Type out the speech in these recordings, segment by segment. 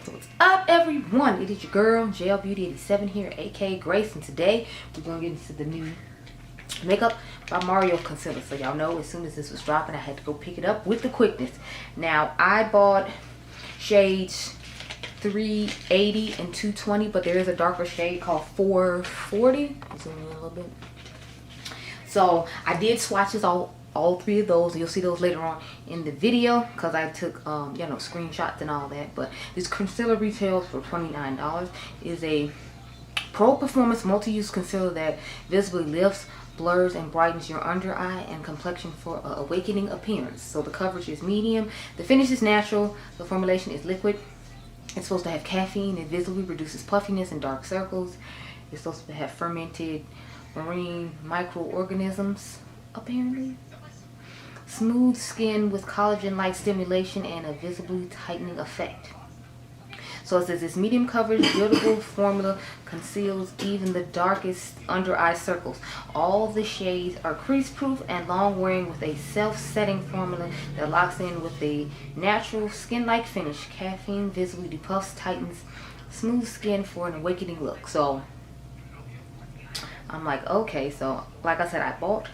So what's up, everyone? It is your girl Beauty 87 here, aka Grace, and today we're gonna get into the new Makeup by Mario concealer. So y'all know as soon as this was dropping, I had to go pick it up with the quickness. Now I bought shades 380 and 220, but there is a darker shade called 440. Zoom in a little bit. So I did swatches all three of those. You'll see those later on in the video because I took you know, screenshots and all that. But this concealer retails for $29. It is a pro performance multi-use concealer that visibly lifts, blurs, and brightens your under eye and complexion for an awakening appearance. So the coverage is medium, the finish is natural, the formulation is liquid. It's supposed to have caffeine. It visibly reduces puffiness and dark circles. It's supposed to have fermented marine microorganisms, apparently. Smooth skin with collagen-like stimulation and a visibly tightening effect. So it says this medium coverage, buildable formula conceals even the darkest under eye circles. All the shades are crease proof and long wearing with a self-setting formula that locks in with a natural skin-like finish. Caffeine visibly depuffs, tightens, smooth skin for an awakening look. So I'm like, okay, so like I said, I bought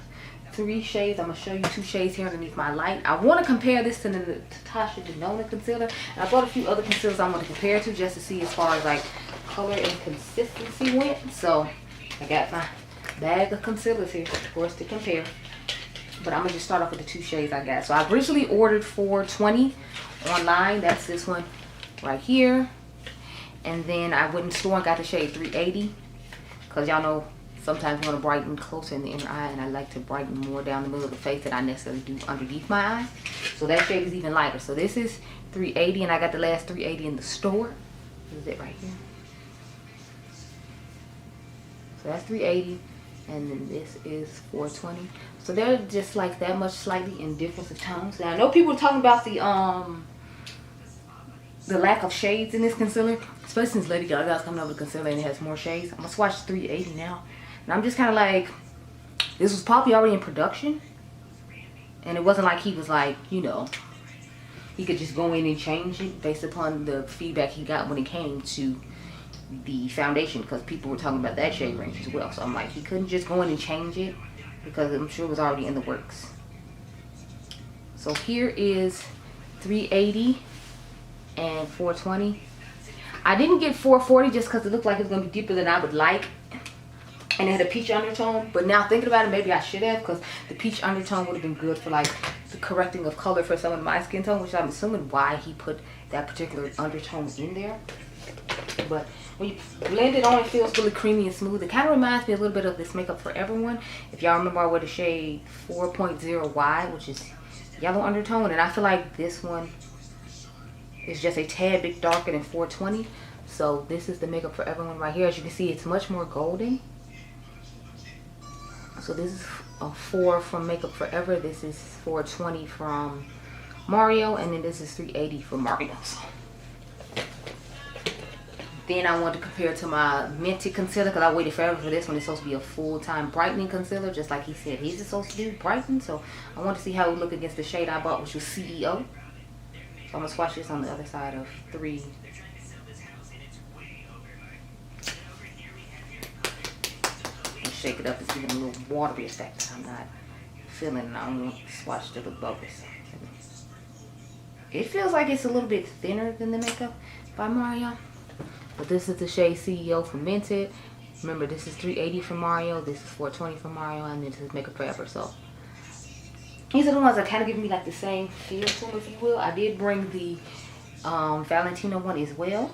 3 shades. I'm gonna show you 2 shades here underneath my light. I want to compare this to the Tasha Denona concealer, and I bought a few other concealers I want to compare to just to see as far as like color and consistency went. So I got my bag of concealers here, of course, to compare. But I'm gonna just start off with the 2 shades I got. So I originally ordered 420 online. That's this one right here, and then I went in the store and got the shade 380 because y'all know sometimes you want to brighten closer in the inner eye, and I like to brighten more down the middle of the face than I necessarily do underneath my eye. So that shade is even lighter. So this is 380, and I got the last 380 in the store. This is it right here. So that's 380, and then this is 420. So they're just like that much slightly in difference of tones. Now I know people are talking about the lack of shades in this concealer, especially since Lady Gaga's coming up with concealer and it has more shades. I'm gonna swatch 380 now. And I'm just kind of like, this was probably already in production. And it wasn't like he was like, you know, he could just go in and change it based upon the feedback he got when it came to the foundation. Because people were talking about that shade range as well. So I'm like, he couldn't just go in and change it because I'm sure it was already in the works. So here is 380 and 420. I didn't get 440 just because it looked like it was going to be deeper than I would like. And it had a peach undertone, but now thinking about it, maybe I should have, because the peach undertone would have been good for like the correcting of color for some of my skin tone, which I'm assuming why he put that particular undertone in there. But when you blend it on, it feels really creamy and smooth. It kind of reminds me a little bit of this Makeup Forever one. If y'all remember, I wear the shade 4.0Y, which is yellow undertone, and I feel like this one is just a tad bit darker than 420. So this is the Makeup Forever one right here. As you can see, it's much more golden. So this is a 4 from Makeup Forever. This is 420 from Mario. And then this is 380 from Mario. Then I wanted to compare it to my Minty concealer because I waited forever for this one. It's supposed to be a full-time brightening concealer, just like he said he's supposed to do, brighten. So I want to see how it would look against the shade I bought, which was CEO. So I'm going to swatch this on the other side of 3. Shake it up and see a little watery effect I'm not feeling, and I don't want to swatch to the bubbles. It feels like it's a little bit thinner than the Makeup by Mario. But this is the shade CEO from Minted. Remember, this is 380 from Mario, this is 420 from Mario, and this is Makeup Forever. So these are the ones that kind of give me like the same feel to them, if you will. I did bring the Valentino one as well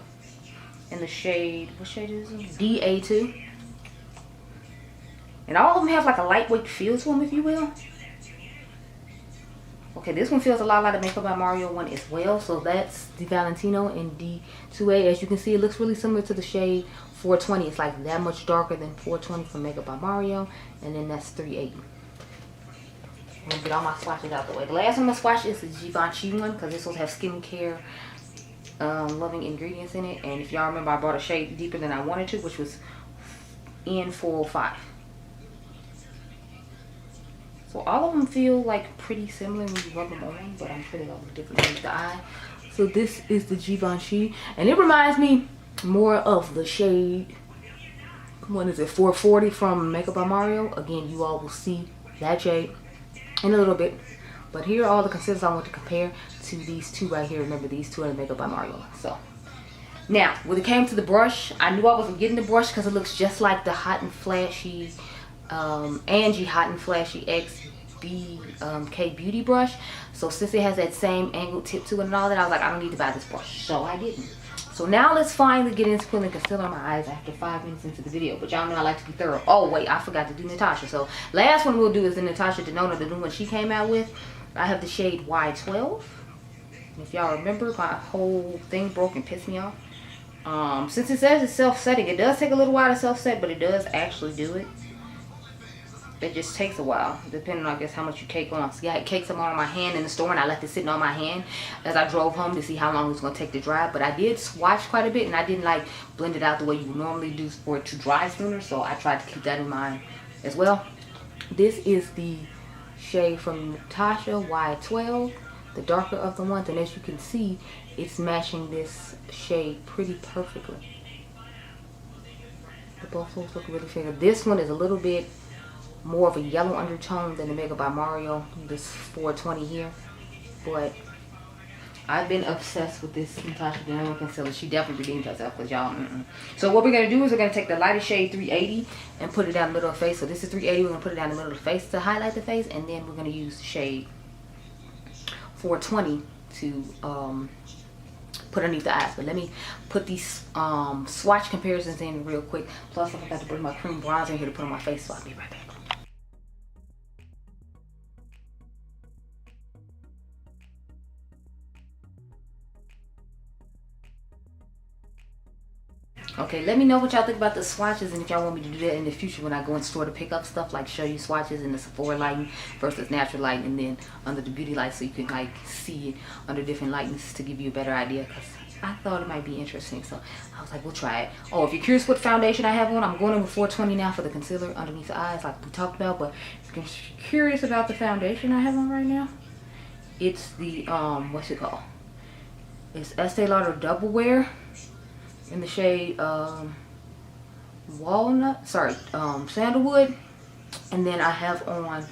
in the shade, what shade is it? DA2. And all of them have like a lightweight feel to them, if you will. Okay, this one feels a lot like the Makeup by Mario one as well. So that's the Valentino in D2A. As you can see, it looks really similar to the shade 420. It's like that much darker than 420 from Makeup by Mario. And then that's 380. I'm going to get all my swatches out the way. The last one I'm going to swatch is the Diypansy one, because this will have skincare loving ingredients in it. And if y'all remember, I brought a shade deeper than I wanted to, which was N405. So all of them feel like pretty similar when you rub them on, but I'm putting on different things. The eye So this is the Diypansy, and it reminds me more of the shade, what is it, 440 from Makeup by Mario. Again, you all will see that shade in a little bit. But here are all the concealers I want to compare to these two right here. Remember, these two are the Makeup by Mario. So now, when it came to the brush, I knew I wasn't getting the brush because it looks just like the Hot and Flashy Angie Hot and Flashy X BK Beauty brush. So since it has that same angled tip to it and all that, I was like, I don't need to buy this brush. So I didn't. So now let's finally get into putting concealer on my eyes after 5 minutes into the video. But y'all know I like to be thorough. Oh wait, I forgot to do Natasha. So last one we'll do is the Natasha Denona, the new one she came out with. I have the shade Y12. If y'all remember, my whole thing broke and pissed me off. Since it says it's self-setting, it does take a little while to self-set, but it does actually do it. It just takes a while, depending on, I guess, how much you cake on. See, I had caked some on my hand in the store, and I left it sitting on my hand as I drove home to see how long it was going to take to dry. But I did swatch quite a bit, and I didn't, like, blend it out the way you would normally do for it to dry sooner. So I tried to keep that in mind as well. This is the shade from Natasha, Y12, the darker of the ones. And as you can see, it's matching this shade pretty perfectly. The both looks look really fair. This one is a little bit more of a yellow undertone than the Makeup by Mario, this 420 here. But I've been obsessed with this Natasha Denona concealer. She definitely redeemed herself, because y'all, So what we're going to do is we're going to take the lightest shade 380 and put it down the middle of the face. So this is 380. We're going to put it down the middle of the face to highlight the face. And then we're going to use the shade 420 to put underneath the eyes. But let me put these swatch comparisons in real quick. Plus I forgot to bring my cream bronzer in here to put on my face, so I'll be right back. Okay, let me know what y'all think about the swatches, and if y'all want me to do that in the future when I go in store to pick up stuff, like show you swatches in the Sephora lighting versus natural lighting, and then under the beauty light, so you can like see it under different lightings to give you a better idea, because I thought it might be interesting. So I was like, we'll try it. Oh, if you're curious what foundation I have on, I'm going in with 420 now for the concealer underneath the eyes like we talked about. But if you're curious about the foundation I have on right now, it's the what's it called? It's Estee Lauder Double Wear in the shade sandalwood. And then I have on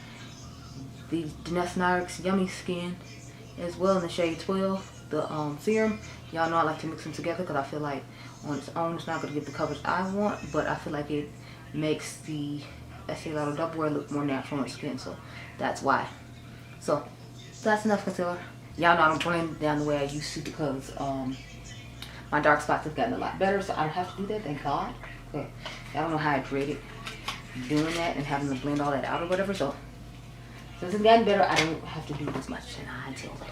the Danessa Myricks Yummy Skin as well in the shade 12, the serum. Y'all know I like to mix them together because I feel like on its own it's not going to get the coverage I want, but I feel like it makes the Estee Lauder Double Wear look more natural on the skin, so that's why. So that's enough concealer. Y'all know I don't blend down the way I used to, because my dark spots have gotten a lot better, so I don't have to do that, thank God. Okay. I don't know how I created doing that and having to blend all that out or whatever, so since it's gotten better, I don't have to do it as much until the way.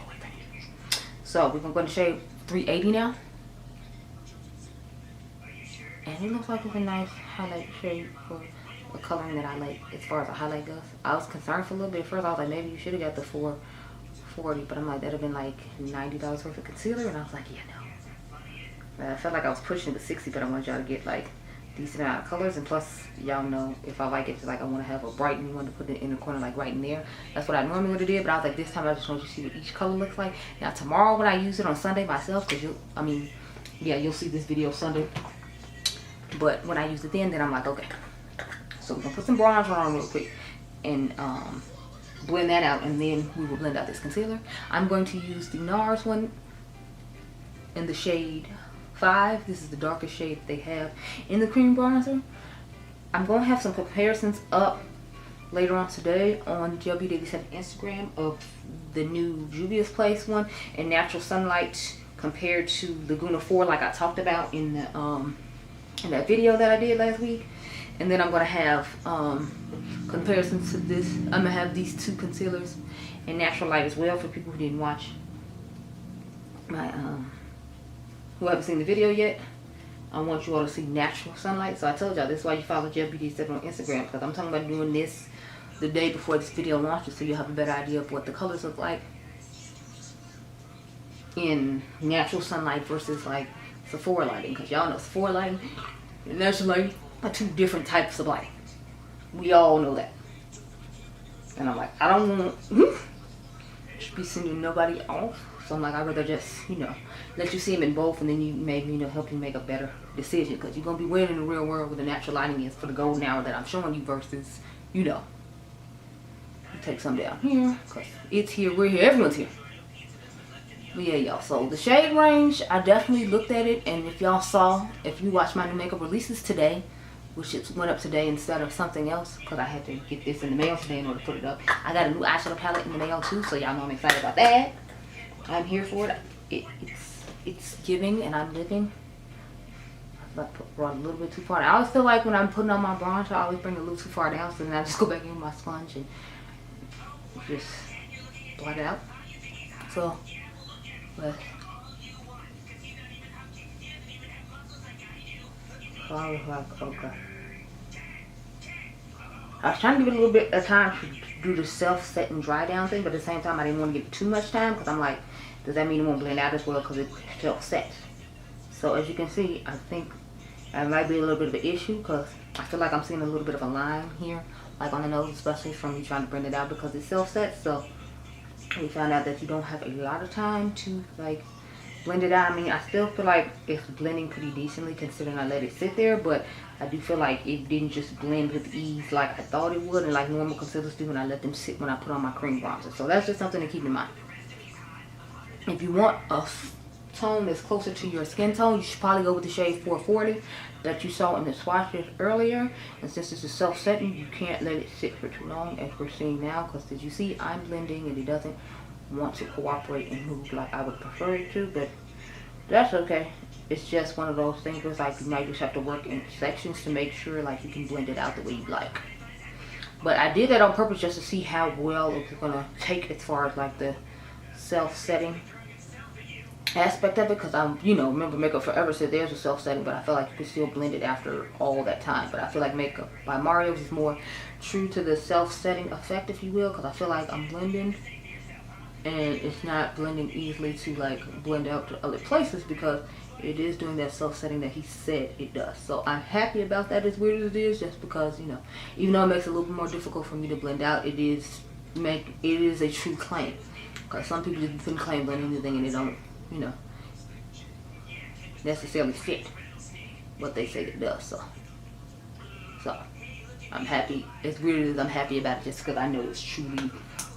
So we're going to go to shade 380 now. And it looks like it's a nice highlight shade for the coloring that I like as far as a highlight goes. I was concerned for a little bit at first. I was like, maybe you should have got the 440, but I'm like, that'd have been like $90 worth of concealer, and I was like, yeah, no. I felt like I was pushing it with 60, but I wanted y'all to get like decent amount of colors, and plus y'all know if I like it, like I want to have a brightening one to put it in the corner, like right in there. That's what I normally would have did, but I was like, this time I just want you to see what each color looks like. Now tomorrow when I use it on Sunday myself, because you'll see this video Sunday, but when I use it then I'm like, okay, so we're gonna put some bronzer on real quick and blend that out, and then we will blend out this concealer. I'm going to use the Nars one in the shade 5. This is the darkest shade they have in the cream bronzer. I'm going to have some comparisons up later on today on the Beaute 87 Instagram of the new Juvia's Place one and Natural Sunlight compared to Laguna 4, like I talked about in the in that video that I did last week. And then I'm going to have comparisons to this. I'm going to have these two concealers in Natural Light as well for people who didn't watch my who haven't seen the video yet. I want you all to see Natural Sunlight. So I told y'all this is why you follow Beaute 87 on Instagram, because I'm talking about doing this the day before this video launches, so you'll have a better idea of what the colors look like in Natural Sunlight versus like Sephora lighting, because y'all know Sephora lighting and Natural lighting are two different types of lighting. We all know that. And I'm like, I don't want to be sending nobody off So I'm like, I'd rather just, you know, let you see them in both, and then you maybe, you know, help you make a better decision, because you're going to be wearing in the real world with the natural lighting is for the golden hour that I'm showing you versus, you know, you take some down here, because it's here, we're here, everyone's here. But yeah, y'all, so the shade range, I definitely looked at it, and if y'all saw, if you watched my new makeup releases today, which it went up today instead of something else, because I had to get this in the mail today in order to put it up. I got a new eyeshadow palette in the mail too, so y'all know I'm excited about that. I'm here for it. It's giving, and I'm living. I brought a little bit too far. I always feel like when I'm putting on my bronzer, I always bring it a little too far down, so then I just go back in with my sponge and just blot it out. So, but okay. I was trying to give it a little bit of time to do the self-set and dry down thing, but at the same time I didn't want to give it too much time, because I'm like, does that mean it won't blend out as well because it self-sets? So as you can see, I think that might be a little bit of an issue, because I feel like I'm seeing a little bit of a line here, like on the nose, especially from me trying to blend it out because it self-sets. So we found out that you don't have a lot of time to like blend it out. I mean, I still feel like it's blending pretty decently considering I let it sit there, but I do feel like it didn't just blend with ease like I thought it would, and like normal concealers do when I let them sit when I put on my cream bronzer. So that's just something to keep in mind. If you want a tone that's closer to your skin tone, you should probably go with the shade 440 that you saw in the swatches earlier. And since this is self-setting, you can't let it sit for too long, as we're seeing now, because as you see, I'm blending and it doesn't want to cooperate and move like I would prefer it to, but that's okay. It's just one of those things where it's like you might just have to work in sections to make sure like you can blend it out the way you like. But I did that on purpose just to see how well it's gonna take as far as like the self-setting aspect of it, because I'm, you know, remember Makeup Forever said there's a self-setting, but I feel like you can still blend it after all that time. But I feel like Makeup by Mario is more true to the self-setting effect, if you will, because I feel like I'm blending and it's not blending easily to like blend out to other places, because it is doing that self-setting that he said it does. So I'm happy about that, as weird as it is, just because, you know, even though it makes it a little bit more difficult for me to blend out, it is a true claim. Because some people just couldn't claim blending anything and they don't, you know, necessarily fit what they say it does. So I'm happy. As weird as I'm happy about it, just because I know it's truly,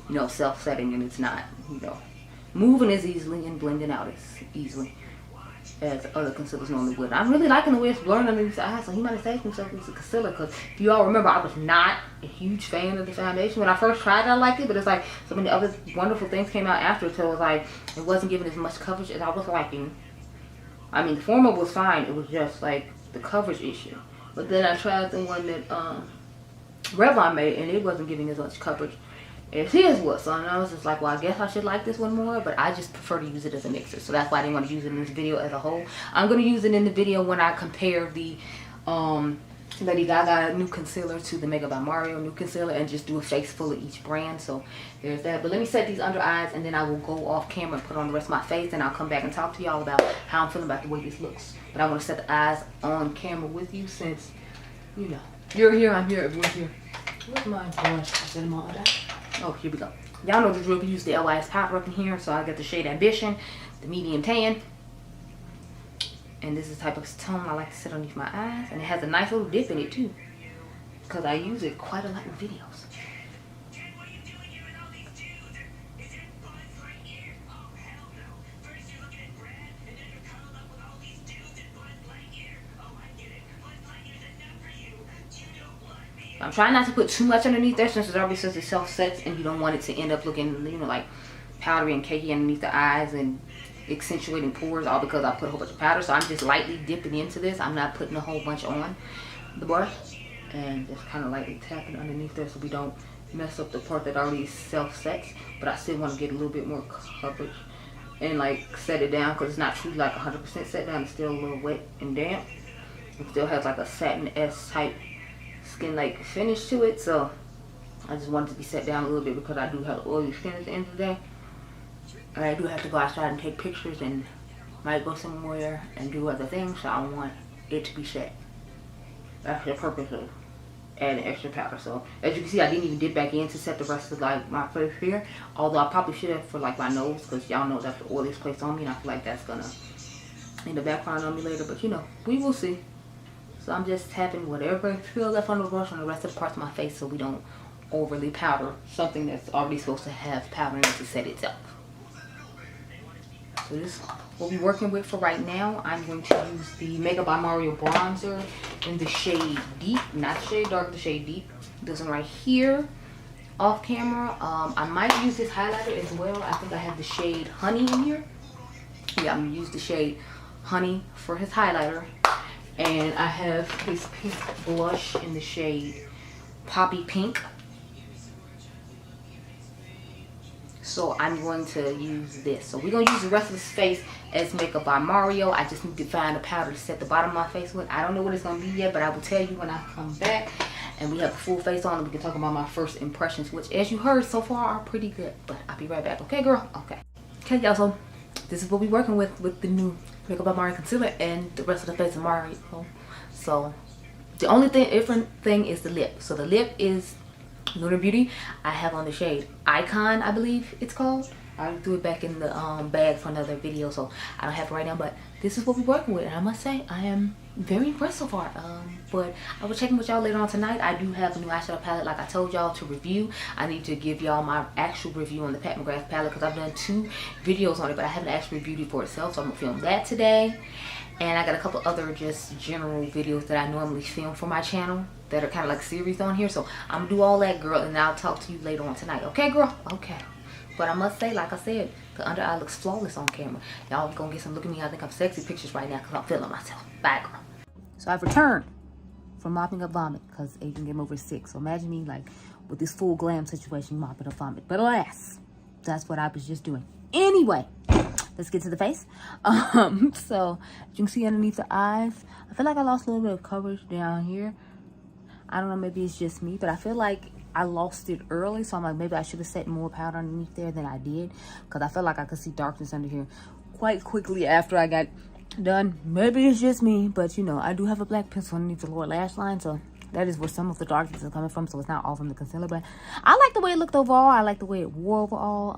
you know, self-setting, and it's not, you know, moving as easily and blending out as easily as other concealers normally would. I'm really liking the way it's blurring underneath the eyes, so he might have saved himself with a concealer, because if you all remember, I was not a huge fan of the foundation. When I first tried it, I liked it, but it's like so many other wonderful things came out after it, so it was like it wasn't giving as much coverage as I was liking. I mean, the formula was fine, it was just like the coverage issue. But then I tried the one that Revlon made, and it wasn't giving as much coverage as his was. So I was just like, well, I guess I should like this one more, but I just prefer to use it as a mixer. So that's why I didn't want to use it in this video as a whole. I'm going to use it in the video when I compare the Lady Gaga new concealer to the Makeup by Mario new concealer, and just do a face full of each brand. So there's that. But let me set these under eyes, and then I will go off camera and put on the rest of my face, and I'll come back and talk to y'all about how I'm feeling about the way this looks. But I want to set the eyes on camera with you, since, you know, you're here, I'm here, everyone's here. Where's my brush? Is that my other? Oh, here we go. Y'all know the drill. We use the LYS powder up in here, so I got the shade Ambition, the medium tan, and this is the type of tone I like to sit underneath my eyes, and it has a nice little dip in it too, because I use it quite a lot in videos. I'm trying not to put too much underneath there, since it self-sets, and you don't want it to end up looking, you know, like powdery and cakey underneath the eyes and accentuating pores, all because I put a whole bunch of powder. So I'm just lightly dipping into this. I'm not putting a whole bunch on the brush, and just kind of lightly tapping underneath there so we don't mess up the part that already self-sets. But I still want to get a little bit more coverage and like set it down, because it's not truly like 100% set down. It's still a little wet and damp. It still has like a satin-esque type skin like finish to it, so I just wanted to be set down a little bit, because I do have oily skin at the end of the day, and I do have to go outside and take pictures and might go somewhere and do other things, so I want it to be set. That's the purpose of adding extra powder. So as you can see, I didn't even dip back in to set the rest of like my face here, although I probably should have for like my nose, because y'all know that's the oiliest place on me, and I feel like that's gonna in the background on me later, but you know, we will see. So I'm just tapping whatever feel left on the brush on the rest of the parts of my face, so we don't overly powder something that's already supposed to have powder in it to set itself. So this is what we'll be working with for right now. I'm going to use the Makeup by Mario bronzer in the shade Deep, not the shade Dark, the shade Deep. This one right here, off camera. I might use this highlighter as well. I think I have the shade Honey in here. Yeah, I'm gonna use the shade Honey for his highlighter. And I have this pink blush in the shade Poppy Pink. So I'm going to use this. So we're going to use the rest of this face as Makeup by Mario. I just need to find a powder to set the bottom of my face with. I don't know what it's going to be yet, but I will tell you when I come back and we have a full face on and we can talk about my first impressions, which as you heard so far are pretty good. But I'll be right back. Okay, girl? Okay. Okay, y'all. So this is what we're working with the new Makeup by Mario concealer and the rest of the face of Mario. So the only different thing is the lip. So the lip is Lunar Beauty. I have on the shade Icon, I believe it's called. I threw it back in the bag for another video, so I don't have it right now, but this is what we're working with, and I must say I am very impressed so far. But I will check in with y'all later on tonight. I do have a new eyeshadow palette like I told y'all to review. I need to give y'all my actual review on the Pat McGrath palette because I've done 2 videos on it, but I haven't actually reviewed it for itself, so I'm gonna film that today. And I got a couple other just general videos that I normally film for my channel that are kind of like series on here. So I'm gonna do all that, girl, and I'll talk to you later on tonight. Okay, girl? Okay. But I must say, like I said, the under eye looks flawless on camera. Y'all gonna get some look at me, I think I'm sexy pictures right now because I'm feeling myself. Bye, girl. So I've returned from mopping up vomit because Adriangameover is sick. So imagine me like with this full glam situation mopping up vomit. But alas, that's what I was just doing. Anyway, let's get to the face. So you can see underneath the eyes, I feel like I lost a little bit of coverage down here. I don't know, maybe it's just me, but I feel like I lost it early, so I'm like, maybe I should have set more powder underneath there than I did, because I felt like I could see darkness under here quite quickly after I got done. Maybe it's just me, but you know, I do have a black pencil underneath the lower lash line, so that is where some of the darkness is coming from, so it's not all from the concealer. But I like the way it looked overall. I like the way it wore overall.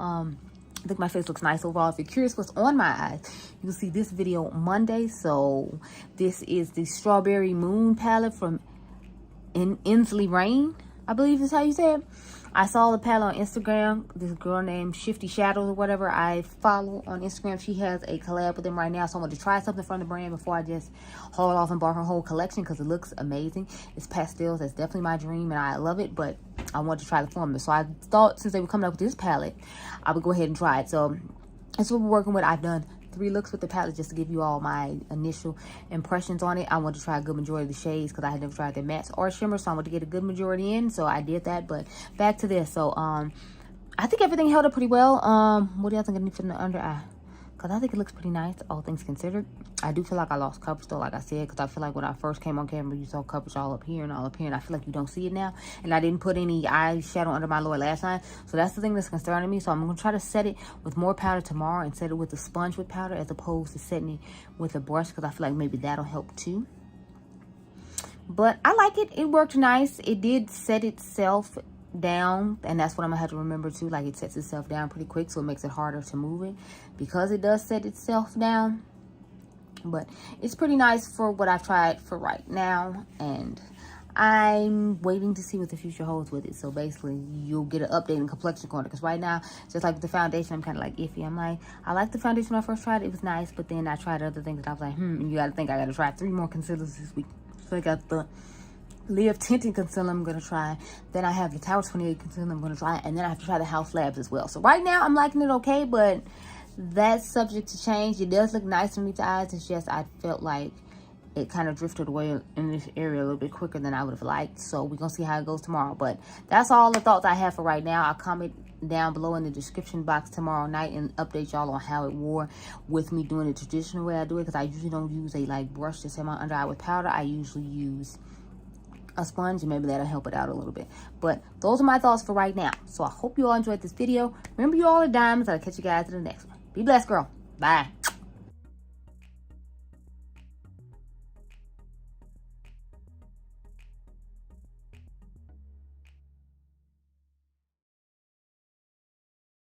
I think my face looks nice overall. If you're curious what's on my eyes, you'll see this video Monday. So this is the Strawberry Moon palette from Inslee Rain, I believe is how you say it. I saw the palette on Instagram. This girl named Shifty Shadows or whatever I follow on Instagram. She has a collab with them right now. So I wanted to try something from the brand before I just haul off and bought her whole collection because it looks amazing. It's pastels. That's definitely my dream and I love it. But I wanted to try the formula. So I thought since they were coming up with this palette, I would go ahead and try it. So that's what we're working with. I've done 3 looks with the palette just to give you all my initial impressions on it. I wanted to try a good majority of the shades because I had never tried the mattes or shimmer, so I wanted to get a good majority in, so I did that. But back to this. So I think everything held up pretty well. What do y'all think I need for the under eye? Because I think it looks pretty nice, all things considered. I do feel like I lost coverage though, like I said, because I feel like when I first came on camera, you saw coverage all up here and all up here, and I feel like you don't see it now. And I didn't put any eyeshadow under my lower lash line, so that's the thing that's concerning me. So I'm going to try to set it with more powder tomorrow and set it with a sponge with powder as opposed to setting it with a brush, because I feel like maybe that'll help too. But I like it. It worked nice. It did set itself down, and that's what I'm gonna have to remember too. Like, it sets itself down pretty quick, so it makes it harder to move it because it does set itself down. But it's pretty nice for what I've tried for right now, and I'm waiting to see what the future holds with it. So basically you'll get an update in complexion corner, because right now, just like with the foundation, I'm kind of like iffy. I'm like, I like the foundation when I first tried it. It was nice, but then I tried other things and I was like, and you gotta think I gotta try 3 more concealers this week. So I got the Live Tinting Concealer I'm going to try. Then I have the Tower 28 Concealer I'm going to try. And then I have to try the House Labs as well. So right now I'm liking it okay, but that's subject to change. It does look nice underneath the eyes. It's just I felt like it kind of drifted away in this area a little bit quicker than I would have liked. So we're going to see how it goes tomorrow. But that's all the thoughts I have for right now. I'll comment down below in the description box tomorrow night and update y'all on how it wore with me doing it traditional way I do it. Because I usually don't use a like brush to set my under eye with powder. I usually use a sponge, and maybe that'll help it out a little bit. But those are my thoughts for right now. So I hope you all enjoyed this video. Remember, you all are diamonds. I'll catch you guys in the next one. Be blessed, girl. Bye.